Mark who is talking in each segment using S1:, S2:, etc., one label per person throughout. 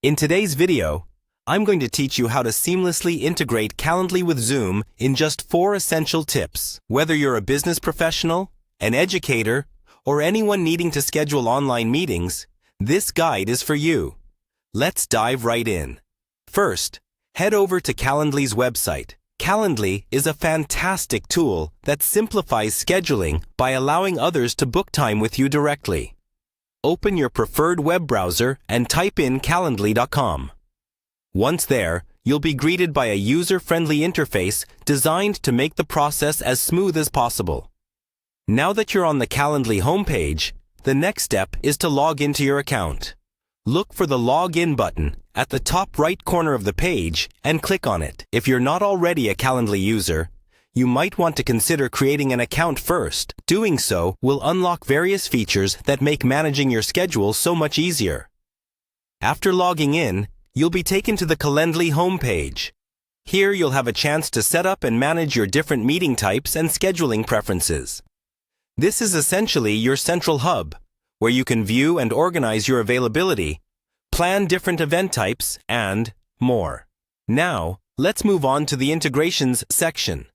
S1: In today's video, I'm going to teach you how to seamlessly integrate Calendly with Zoom in just 4 essential tips. Whether you're a business professional, an educator, or anyone needing to schedule online meetings, this guide is for you. Let's dive right in. First, head over to Calendly's website. Calendly is a fantastic tool that simplifies scheduling by allowing others to book time with you directly. Open your preferred web browser and type in calendly.com. Once there, you'll be greeted by a user-friendly interface designed to make the process as smooth as possible. Now that you're on the Calendly homepage, the next step is to log into your account. Look for the Login button at the top right corner of the page and click on it. If you're not already a Calendly user, you might want to consider creating an account first. Doing so will unlock various features that make managing your schedule so much easier. After logging in, you'll be taken to the Calendly homepage. Here you'll have a chance to set up and manage your different meeting types and scheduling preferences. This is essentially your central hub, where you can view and organize your availability, plan different event types, and more. Now, let's move on to the integrations section.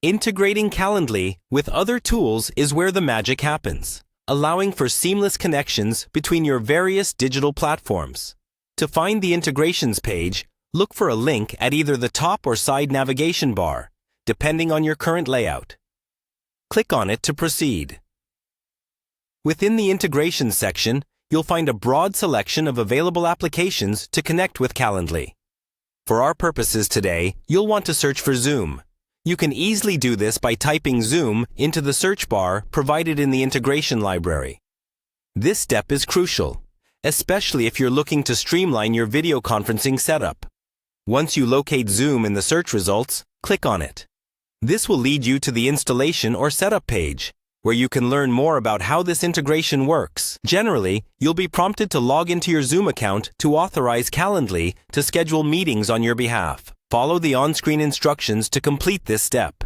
S1: Integrating Calendly with other tools is where the magic happens, allowing for seamless connections between your various digital platforms. To find the integrations page, look for a link at either the top or side navigation bar, depending on your current layout. Click on it to proceed. Within the integrations section, you'll find a broad selection of available applications to connect with Calendly. For our purposes today, you'll want to search for Zoom. You can easily do this by typing Zoom into the search bar provided in the integration library. This step is crucial, especially if you're looking to streamline your video conferencing setup. Once you locate Zoom in the search results, click on it. This will lead you to the installation or setup page, where you can learn more about how this integration works. Generally, you'll be prompted to log into your Zoom account to authorize Calendly to schedule meetings on your behalf. Follow the on-screen instructions to complete this step.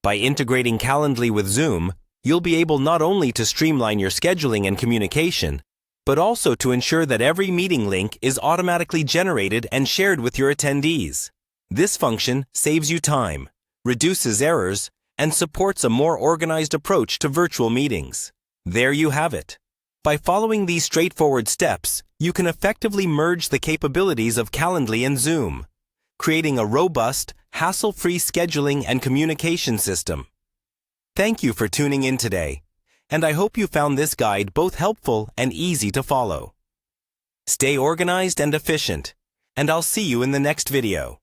S1: By integrating Calendly with Zoom, you'll be able not only to streamline your scheduling and communication, but also to ensure that every meeting link is automatically generated and shared with your attendees. This function saves you time, reduces errors, and supports a more organized approach to virtual meetings. There you have it. By following these straightforward steps, you can effectively merge the capabilities of Calendly and Zoom, creating a robust, hassle-free scheduling and communication system. Thank you for tuning in today, and I hope you found this guide both helpful and easy to follow. Stay organized and efficient, and I'll see you in the next video.